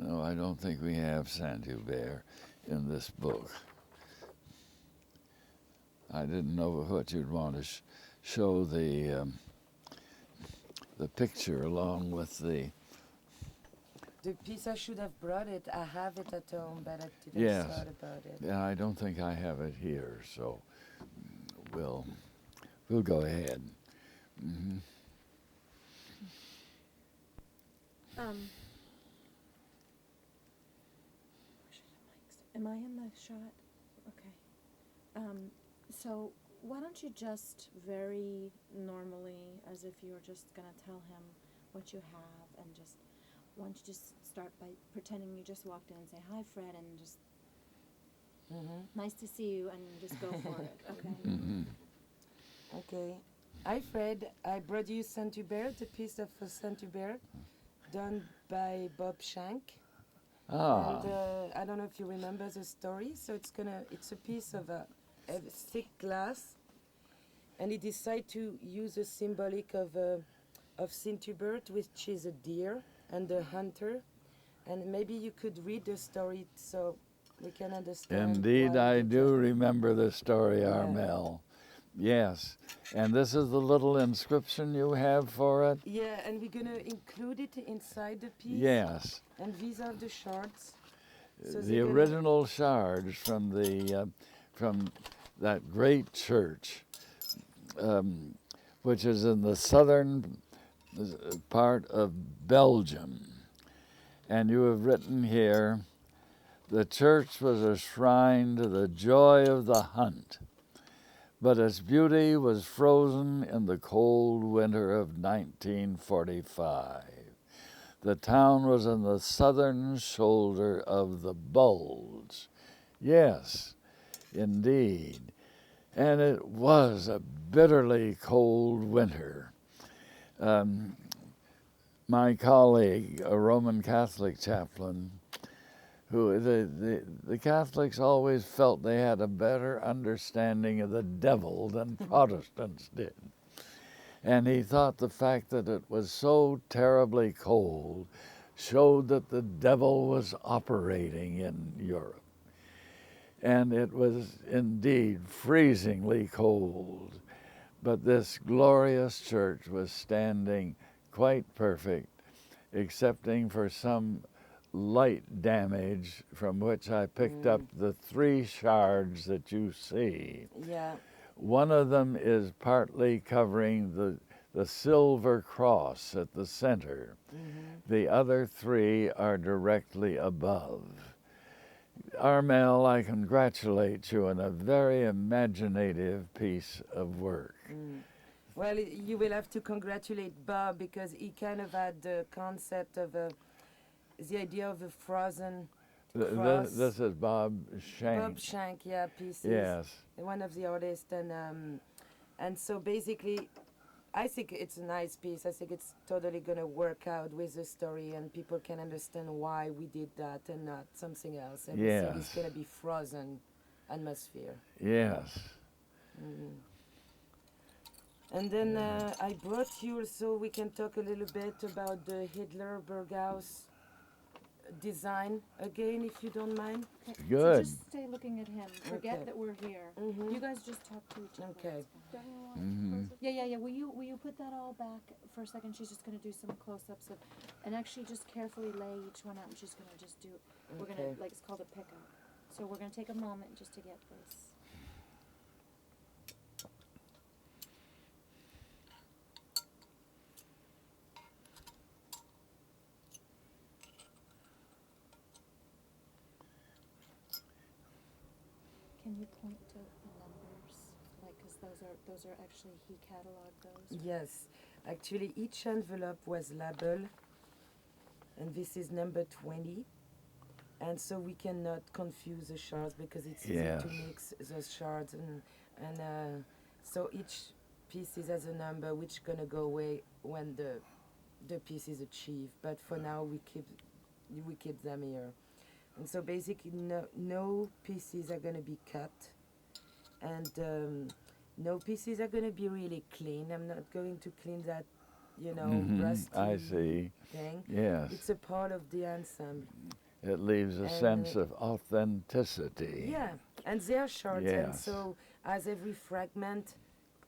No, I don't think we have Saint-Hubert in this book. I didn't know what you'd want to show the picture along with the. The piece, I should have brought it. I have it at home, but I didn't Yes. thought about it. Yeah, I don't think I have it here, so we'll go ahead. Mm-hmm. Am I in the shot? Okay. So why don't you just very normally, as if you were just gonna tell him what you have, and just why don't you just start by pretending you just walked in and say, "Hi, Fred," and just nice to see you, and just go for it. Okay. Mm-hmm. Okay. Hi, Fred. I brought you Saint-Hubert, the piece of Saint-Hubert, done by Bob Shank. Ah. And I don't know if you remember the story. So it's a piece of a thick glass, and he decided to use a symbolic of Saint-Hubert, which is a deer and a hunter. And maybe you could read the story so we can understand. Indeed, why I they do tried- remember the story, Yeah. Armel. Yes. And this is the little inscription you have for it? Yeah, and we're gonna include it inside the piece. Yes. And these are the shards. So The they're gonna- original shards from that great church, which is in the southern part of Belgium. And you have written here, the church was a shrine to the joy of the hunt, but its beauty was frozen in the cold winter of 1945. The town was on the southern shoulder of the Bulge. Yes, indeed. And it was a bitterly cold winter. My colleague, a Roman Catholic chaplain, who the Catholics always felt they had a better understanding of the devil than Protestants did. And he thought the fact that it was so terribly cold showed that the devil was operating in Europe. And it was indeed freezingly cold. But this glorious church was standing quite perfect, excepting for some light damage from which I picked up the 3 shards that you see. Yeah. One of them is partly covering the silver cross at the center. The other 3 are directly above. Armel, I congratulate you on a very imaginative piece of work. Well, you will have to congratulate Bob, because he kind of had the concept of the idea of a frozen cross. This is Bob Shank. Bob Shank, yeah, pieces. Yes. One of the artists, and so basically, I think it's a nice piece. I think it's totally gonna work out with the story, and people can understand why we did that and not something else. And Yes. we think it's gonna be frozen atmosphere. Yes. And then I brought you so we can talk a little bit about the Hitler Berghaus design again, if you don't mind. Okay, Good. So just stay looking at him. Forget Okay. that we're here. Mhm. You guys just talk to each other. Okay. It's fine. Mhm. Yeah. Will you put that all back for a second? She's just gonna do some close-ups of, and actually just carefully lay each one out. And she's gonna just do. We're gonna Okay. it's called a pickup. So we're gonna take a moment just to get this. Can you point to the numbers, like, because those are actually he cataloged those. Yes, actually each envelope was labeled, and this is number 20. And so we cannot confuse the shards, because it's easy Yes. to mix those shards, and so each piece has a number which gonna go away when the piece is achieved. But for now we keep them here, and so basically no pieces are gonna be cut, and no pieces are gonna be really clean. I'm not going to clean that you know, rusty I see. thing. Yes. It's a part of the ensemble. It leaves a And, sense of authenticity. Yeah, and they are short, and Yes. so as every fragment,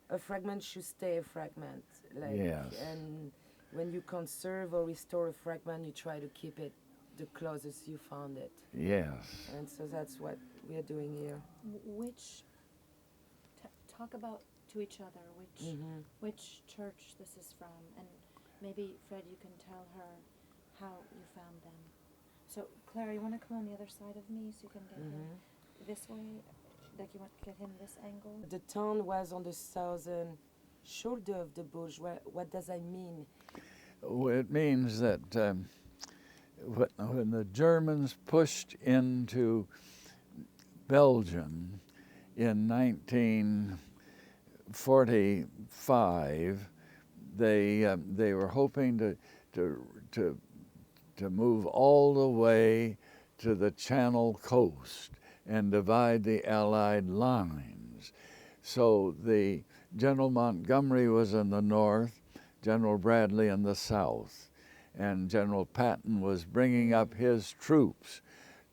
a fragment should stay a fragment. Like, Yes. and when you conserve or restore a fragment, you try to keep it the closest you found it. Yes. And so that's what we are doing here. Which talk about to each other which church this is from, and maybe Fred, you can tell her how you found them. So Claire, you want to come on the other side of me so you can get him this way? Like you want to get him this angle? The town was on the southern shoulder of the Bauge. What does that mean? It means that when the Germans pushed into Belgium in 1945, they were hoping to move all the way to the Channel coast and divide the Allied lines. So the General Montgomery was in the north, General Bradley in the south, and General Patton was bringing up his troops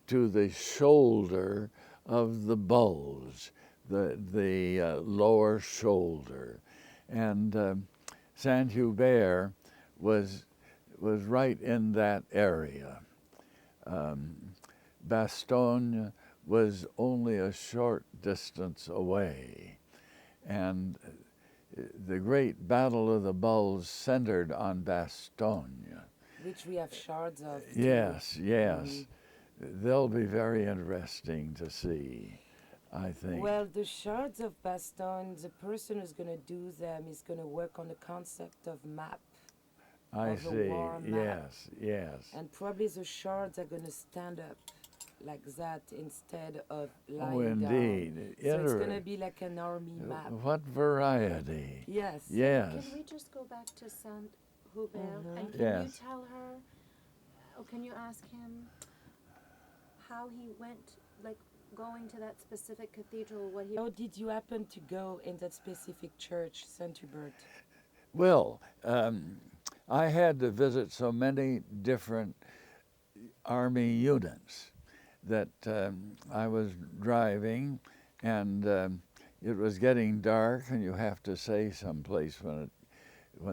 to the shoulder of the bulge, the lower shoulder. And Saint-Hubert was right in that area. Bastogne was only a short distance away. And the great Battle of the Bulge centered on Bastogne. Which we have shards of. Too. Yes, yes. They'll be very interesting to see, I think. Well, the shards of Bastogne, the person who's going to do them is going to work on the concept of map. I of a see. war map. Yes, yes. And probably the shards are going to stand up like that instead of lying Oh, indeed. down. So it's going to be like an army map. What variety. Yes. Yes. Can we just go back to Saint-Hubert? And can Yes. you tell her, or can you ask him how he went, like going to that specific cathedral, what he... How did you happen to go in that specific church, Saint-Hubert? Well, I had to visit so many different Army units that I was driving, and it was getting dark, and you have to stay someplace when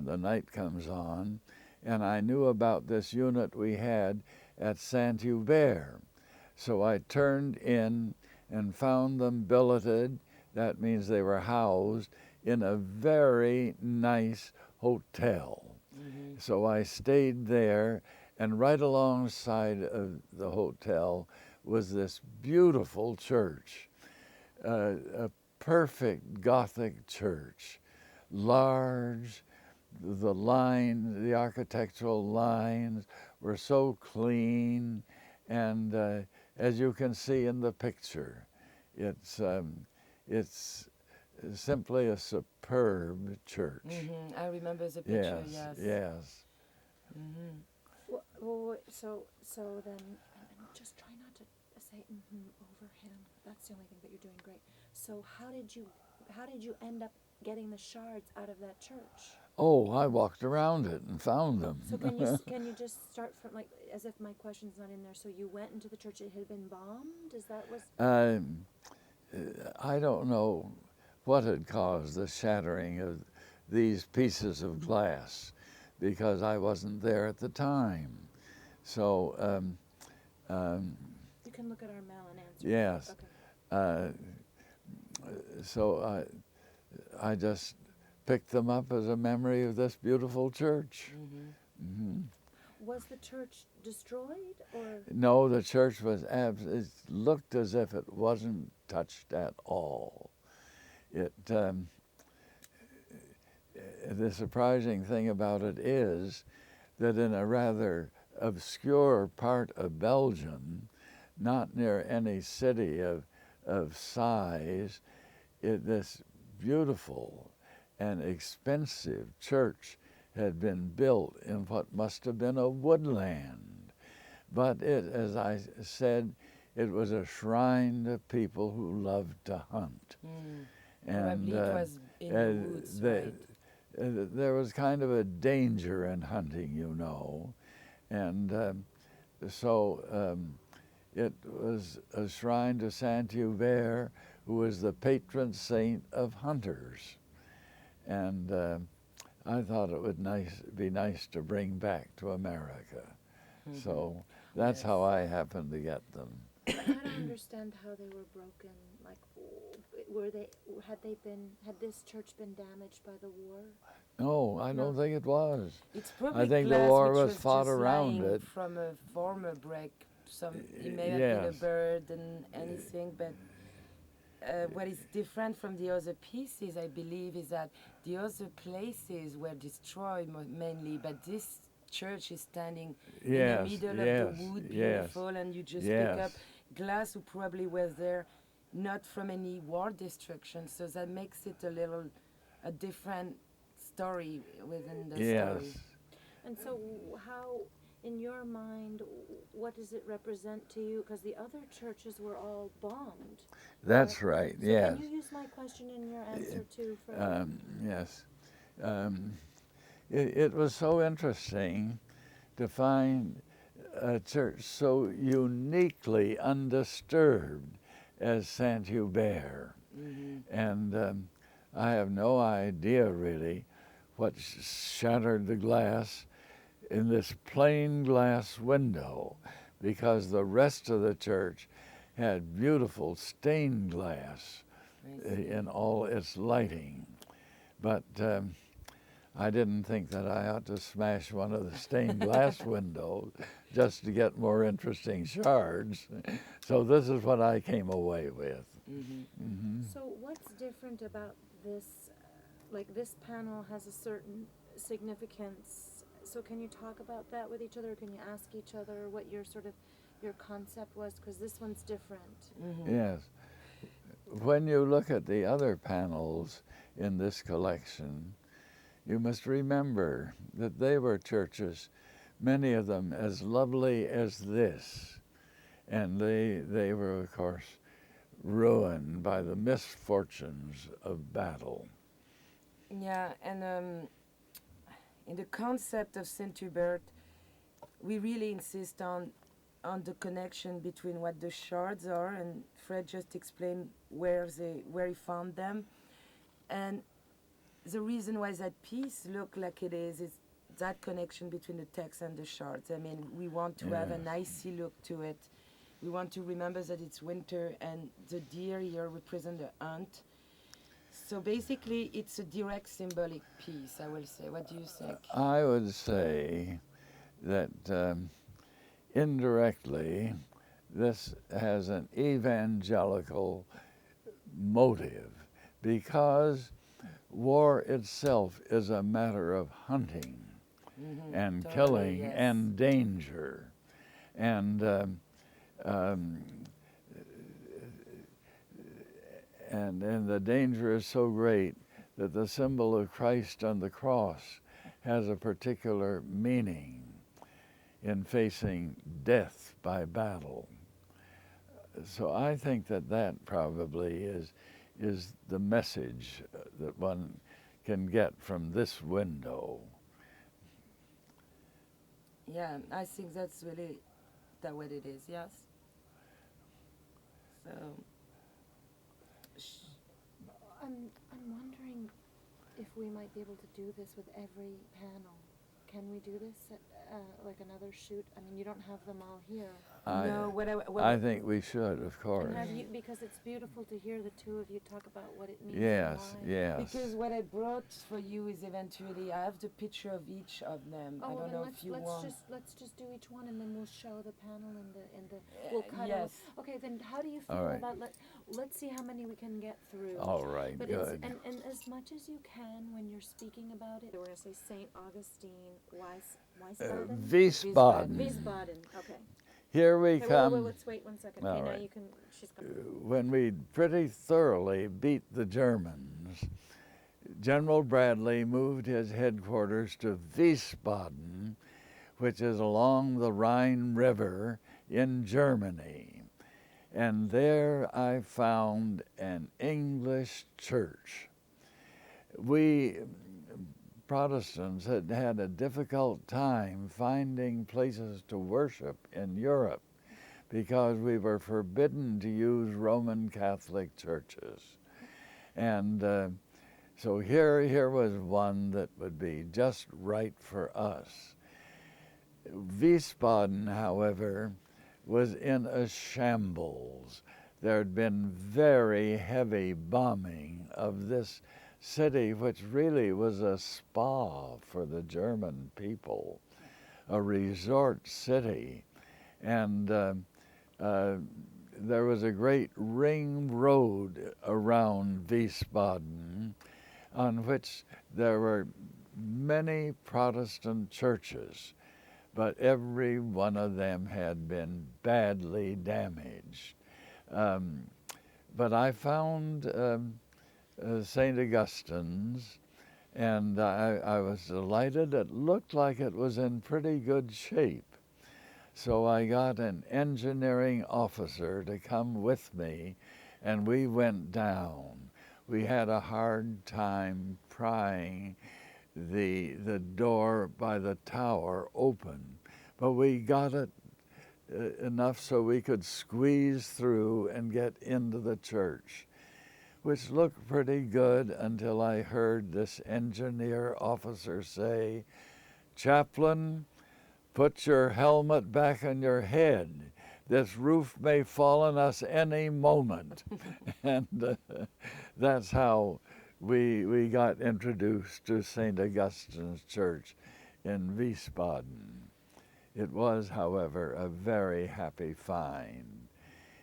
the night comes on. And I knew about this unit we had at Saint-Hubert. So I turned in and found them billeted. That means they were housed in a very nice hotel. So I stayed there, and right alongside of the hotel was this beautiful church, a perfect Gothic church, large. The architectural lines were so clean, and as you can see in the picture, it's simply a superb church. I remember the picture, yes. Yes. So then, and just try not to say over him. That's the only thing, but you're doing great. So how did you end up getting the shards out of that church? Oh, I walked around it and found them. So can you just start from, like, as if my question's not in there? So you went into the church; it had been bombed. Is that was? I don't know what had caused the shattering of these pieces of glass, because I wasn't there at the time. So You can look at our mail and answer. yes. Okay. So I just picked them up as a memory of this beautiful church. Was the church destroyed, or? No, the church was it looked as if it wasn't touched at all. The surprising thing about it is that in a rather obscure part of Belgium, not near any city of size, this beautiful and expensive church had been built in what must have been a woodland. But as I said, it was a shrine to people who loved to hunt. Probably it was in the woods, right? there was kind of a danger in hunting, you know, and it was a shrine to Saint Hubert, who was the patron saint of hunters, and I thought it would be nice to bring back to America. So that's how I happened to get them. I don't understand how they were broken. Like, had this church been damaged by the war? No, I don't think it was. It's probably I think the glass war which was fought just around lying it. from a former break. It may have been a Yes. bird and anything, but what is different from the other pieces, I believe, is that the other places were destroyed mainly, but this church is standing Yes, in the middle yes, of the wood, yes, beautiful, and you just yes. pick up glass who probably was there not from any war destruction, so that makes it a different story within the Yes. story. And so, how, in your mind, what does it represent to you? Because the other churches were all bombed. That's right, So yes. can you use my question in your answer too? For Yes. It was so interesting to find a church so uniquely undisturbed as Saint Hubert. And I have no idea really what shattered the glass in this plain glass window, because the rest of the church had beautiful stained glass in all its lighting. But I didn't think that I ought to smash one of the stained glass windows just to get more interesting shards. So this is what I came away with. So what's different about this? Like, this panel has a certain significance. So can you talk about that with each other? Can you ask each other what your concept was? Because this one's different. Yes. When you look at the other panels in this collection, you must remember that they were churches, many of them as lovely as this. And they were, of course, ruined by the misfortunes of battle. Yeah, and in the concept of Saint Hubert, we really insist on the connection between what the shards are, and Fred just explained where he found them, and the reason why that piece look like it is that connection between the text and the shards. I mean, we want to have an icy look to it. We want to remember that it's winter, and the deer here represent the hunt. So basically, it's a direct symbolic piece, I will say. What do you think? I would say that indirectly, this has an evangelical motive, because war itself is a matter of hunting and Totally, killing yes. and danger. And the danger is so great that the symbol of Christ on the cross has a particular meaning in facing death by battle. So I think that probably is the message that one can get from this window. Yeah, I think that's really what it is, yes. So, I'm wondering if we might be able to do this with every panel. Can we do this at, like another shoot? I mean, you don't have them all here. no, I think we should, of course. And have you, because it's beautiful to hear the two of you talk about what it means. Yes, and why. yes. Because what I brought for you is eventually, I have the picture of each of them. I Oh, well, don't then know if you want. let's just do each one, and then we'll show the panel and the we'll cut yes. out. Okay, then how do you feel All right. about let's see how many we can get through. All right, But good. and as much as you can when you're speaking about it, we're gonna say Saint Augustine, Wiesbaden. Wiesbaden. Wiesbaden. Okay. Here we Okay, come. let's wait 1 second. All Okay, now right. you can. She's coming. When we pretty thoroughly beat the Germans, General Bradley moved his headquarters to Wiesbaden, which is along the Rhine River in Germany. And there I found an English church. We Protestants had had a difficult time finding places to worship in Europe because we were forbidden to use Roman Catholic churches. And so here was one that would be just right for us. Wiesbaden, however, was in a shambles. There had been very heavy bombing of this city, which really was a spa for the German people, a resort city. And there was a great ring road around Wiesbaden on which there were many Protestant churches, but every one of them had been badly damaged. But I found St. Augustine's, and I was delighted. It looked like it was in pretty good shape. So I got an engineering officer to come with me, and we went down. We had a hard time prying the door by the tower open, but we got it enough so we could squeeze through and get into the church, which looked pretty good until I heard this engineer officer say, "Chaplain, put your helmet back on your head. This roof may fall on us any moment." And that's how we got introduced to St. Augustine's Church in Wiesbaden. It was, however, a very happy find.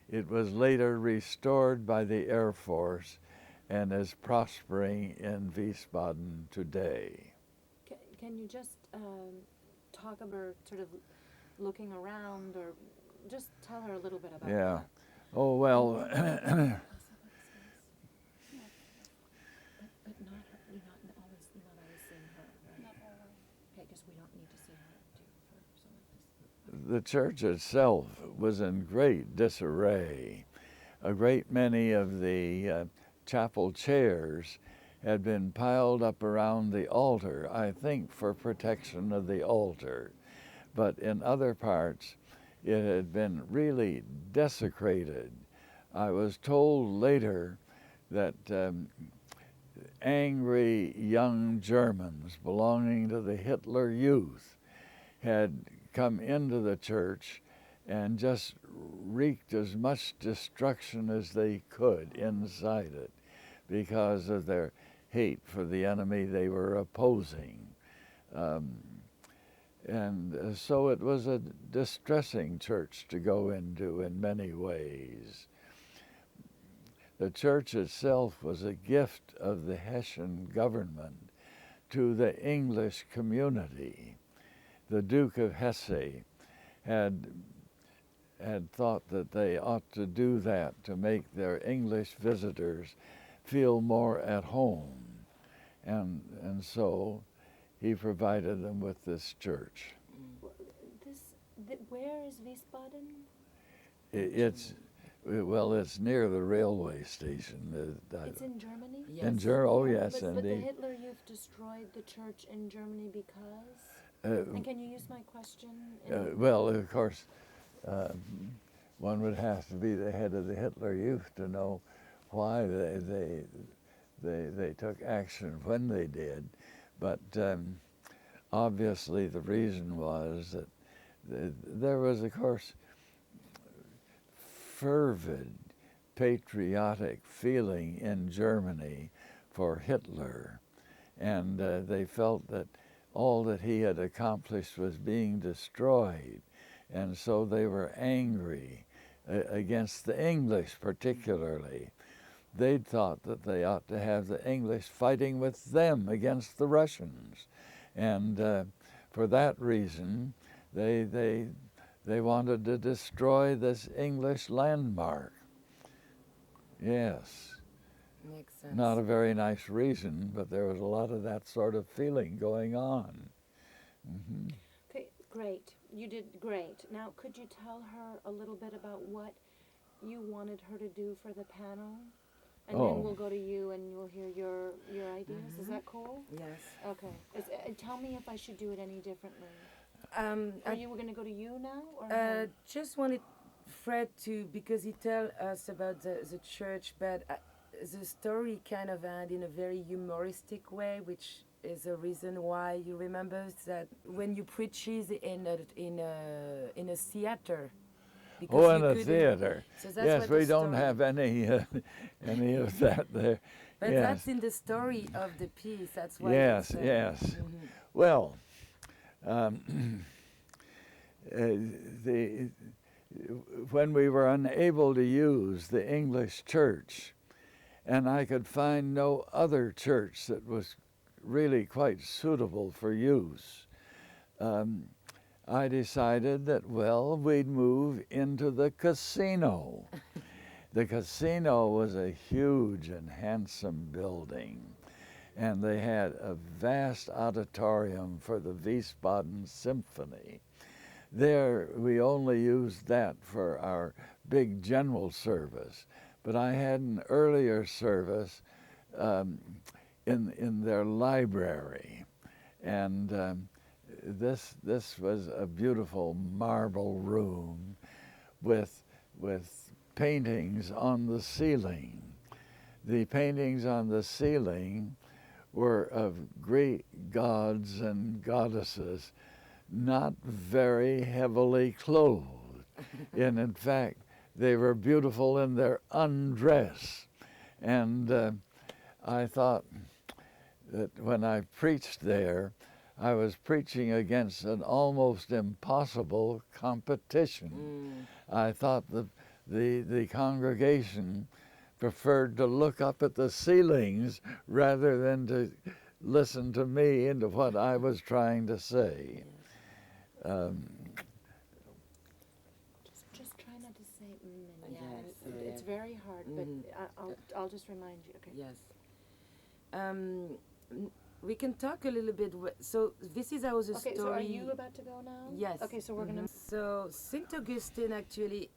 It was later restored by the Air Force and is prospering in Wiesbaden today. Can you just talk about sort of looking around, or just tell her a little bit about Yeah. that? Oh, well, But not her. You're not always seeing her, right? Not always. Okay, because we don't need to see her for some of this. the church itself was in great disarray. A great many of the chapel chairs had been piled up around the altar, I think for protection of the altar. But in other parts, it had been really desecrated. I was told later that angry young Germans belonging to the Hitler Youth had come into the church and just wreaked as much destruction as they could inside it because of their hate for the enemy they were opposing. And so it was a distressing church to go into in many ways. The church itself was a gift of the Hessian government to the English community. The Duke of Hesse had thought that they ought to do that to make their English visitors feel more at home. And so he provided them with this church. Where is Wiesbaden? It's near the railway station. It's in Germany? Yes. Oh, yes, But the indeed. Hitler Youth destroyed the church in Germany because? And can you use my question? Well, of course, one would have to be the head of the Hitler Youth to know why they took action when they did. But obviously the reason was that there was, of course, fervid patriotic feeling in Germany for Hitler, and they felt that all that he had accomplished was being destroyed, and so they were angry against the English particularly. They'd thought that they ought to have the English fighting with them against the Russians, and for that reason they wanted to destroy this English landmark. Yes. Makes sense. Not a very nice reason, but there was a lot of that sort of feeling going on. Mm-hmm. Okay, great. You did great. Now, could you tell her a little bit about what you wanted her to do for the panel? and Oh. then we'll go to you and we'll hear your ideas. Is that cool? Yes. Okay. Tell me if I should do it any differently. Are I you going to go to you now? Or just wanted Fred to, because he tell us about the church, but the story kind of end in a very humoristic way, which is a reason why you remember that when you preaches in a theater. Because Oh, you in a couldn't- theater. So that's Yes, what we the don't story- have any of that there. But Yes. that's in the story of the piece. That's why. Yes, it's, yes. mhm. Well, the when we were unable to use the English church, and I could find no other church that was really quite suitable for use, I decided that, well, we'd move into the casino. The casino was a huge and handsome building, and they had a vast auditorium for the Wiesbaden Symphony. There, we only used that for our big general service, but I had an earlier service in their library, and this was a beautiful marble room with paintings on the ceiling. The paintings on the ceiling were of great gods and goddesses, not very heavily clothed. And in fact, they were beautiful in their undress. And I thought that when I preached there, I was preaching against an almost impossible competition. I thought the congregation preferred to look up at the ceilings rather than to listen to me and to what I was trying to say. just try not to say and yeah. Yes, It's very hard, but I'll just remind you. Okay. Yes. We can talk a little bit. So this is our story. Okay, so are you about to go now? Yes. Okay, so we're gonna. So Saint Augustine actually,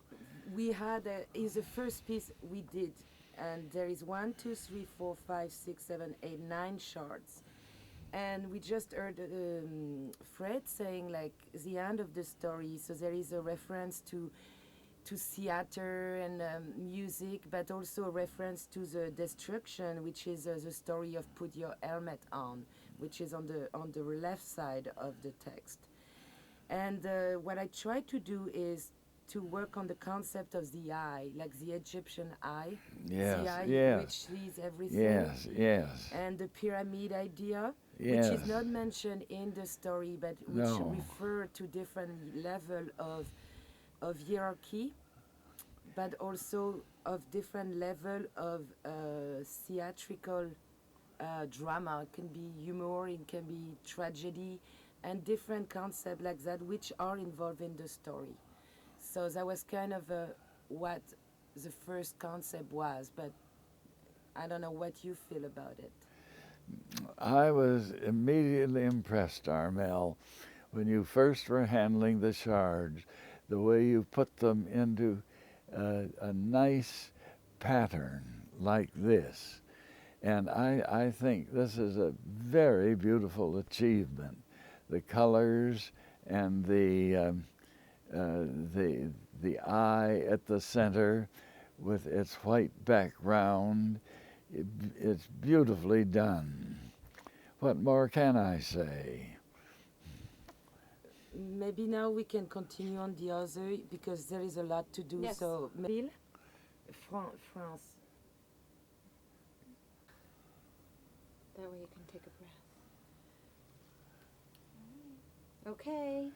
we had is the first piece we did, and there is 1, 2, 3, 4, 5, 6, 7, 8, 9 shards, and we just heard Fred saying like the end of the story. So there is a reference to theater and music, but also a reference to the destruction, which is the story of Put Your Helmet On, which is on the left side of the text. And what I try to do is to work on the concept of the eye, like the Egyptian eye, Yes, the eye yes. which sees everything. Yes, yes. And the pyramid idea, Yes. which is not mentioned in the story, but which No. refer to different level of hierarchy, but also of different level of theatrical drama. It can be humor, it can be tragedy, and different concepts like that which are involved in the story. So that was kind of what the first concept was, but I don't know what you feel about it. I was immediately impressed, Armel, when you first were handling the shards, the way you put them into a nice pattern like this. And I think this is a very beautiful achievement. The colors and the eye at the center with its white background, it's beautifully done. What more can I say? Maybe now we can continue on the other because there is a lot to do. Yes. So, France. That way you can take a breath. Okay.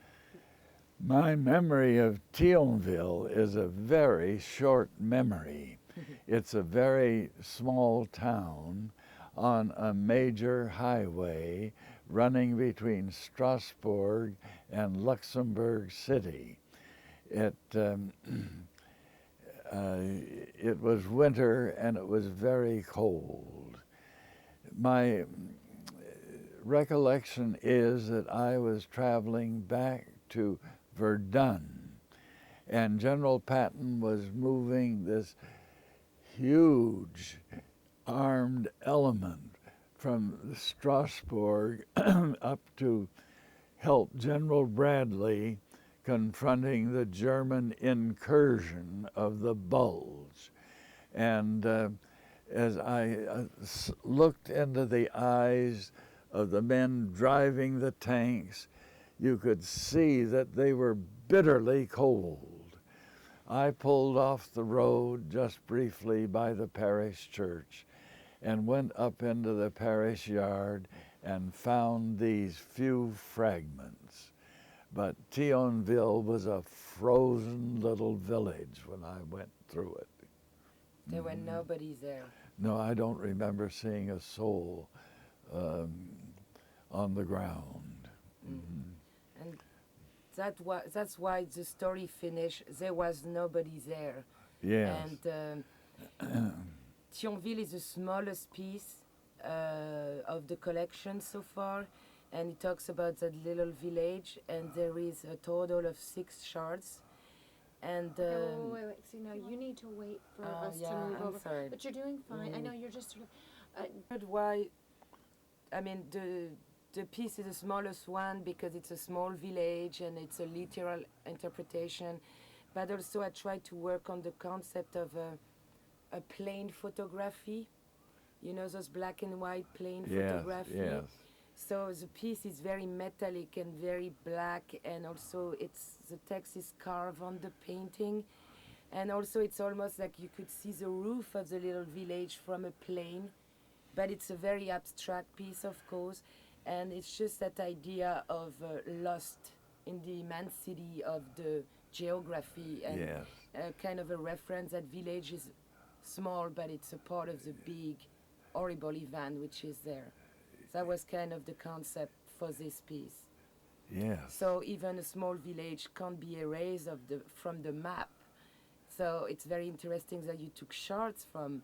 My memory of Thionville is a very short memory. It's a very small town on a major highway running between Strasbourg and Luxembourg City. It was winter and it was very cold. My recollection is that I was traveling back to Verdun, and General Patton was moving this huge armed element from Strasbourg up to help General Bradley confronting the German incursion of the Bulge. And as I looked into the eyes of the men driving the tanks, you could see that they were bitterly cold. I pulled off the road just briefly by the parish church and went up into the parish yard and found these few fragments. But Thionville was a frozen little village when I went through it. There were nobody there. No, I don't remember seeing a soul on the ground. And that's why the story finished. There was nobody there. Yes. And Thionville is the smallest piece of the collection so far, and it talks about that little village, and there is a total of 6 shards. And Okay, wait. See, now you need to wait for us to move I'm over. sorry. But you're doing fine. I know you're just sort of. But why? I mean, the piece is the smallest one because it's a small village and it's a literal interpretation. But also, I try to work on the concept of a plain photography. You know, those black and white plain photography. Yes. So the piece is very metallic and very black, and also the text is carved on the painting, and also it's almost like you could see the roof of the little village from a plane, but it's a very abstract piece, of course, and it's just that idea of lost in the immensity of the geography, and Yes. kind of a reference that village is small, but it's a part of the big, horrible event which is there. That was kind of the concept for this piece. Yes. So even a small village can't be erased from the map. So it's very interesting that you took shots from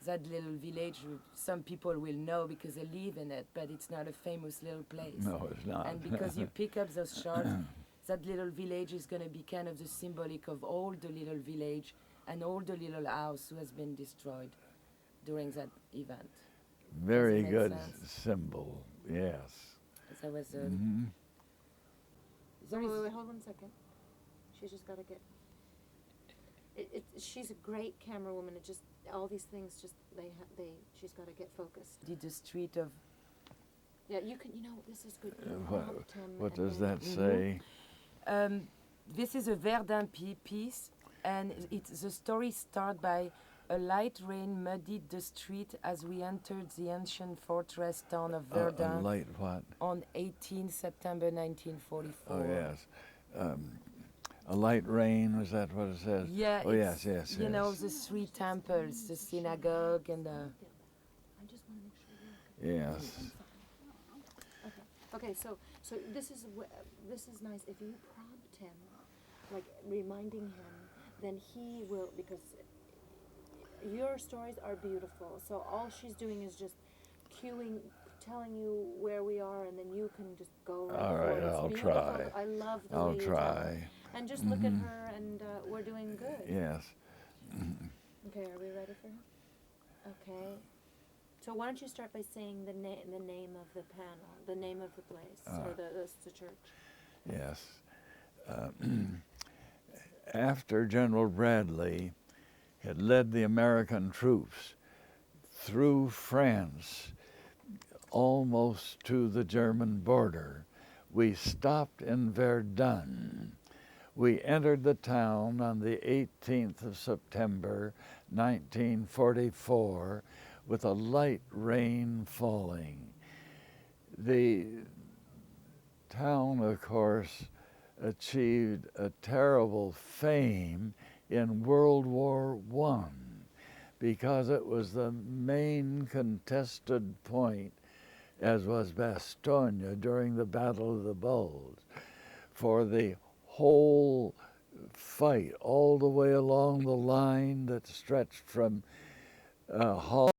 that little village. Some people will know because they live in it, but it's not a famous little place. No, it's not. And because you pick up those shots, that little village is going to be kind of the symbolic of all the little village and all the little house who has been destroyed during that event. Very make good sense? symbol. Yes. That was Wait, hold on a second. She's just got to get. She's a great camera woman. It just all these things just she's got to get focused. did the street of Yeah, you can. You know, this is good. What does that say? This is a Verdun piece, and the story starts by a light rain muddied the street as we entered the ancient fortress town of Verdun A light what? on 18 September 1944. Oh, yes. A light rain, is that what it says? Yeah. Oh, yes. You know, the 3 temples, the synagogue, and the. I just want to make sure. Yes. Okay. So this is nice. If you prompt him, like reminding him, then he will, because your stories are beautiful. So all she's doing is just telling you where we are, and then you can just go right All right, forward. It's I'll beautiful. try. I love the I'll way you tell. try. And just look at her, and we're doing good. Yes. Okay, are we ready for him? Okay. So why don't you start by saying the name of the panel, the name of the place, or the church. Yes. After General Bradley had led the American troops through France almost to the German border, we stopped in Verdun. We entered the town on the 18th of September, 1944, with a light rain falling. The town, of course, achieved a terrible fame in World War I because it was the main contested point, as was Bastogne during the Battle of the Bulge, for the whole fight all the way along the line that stretched from Hull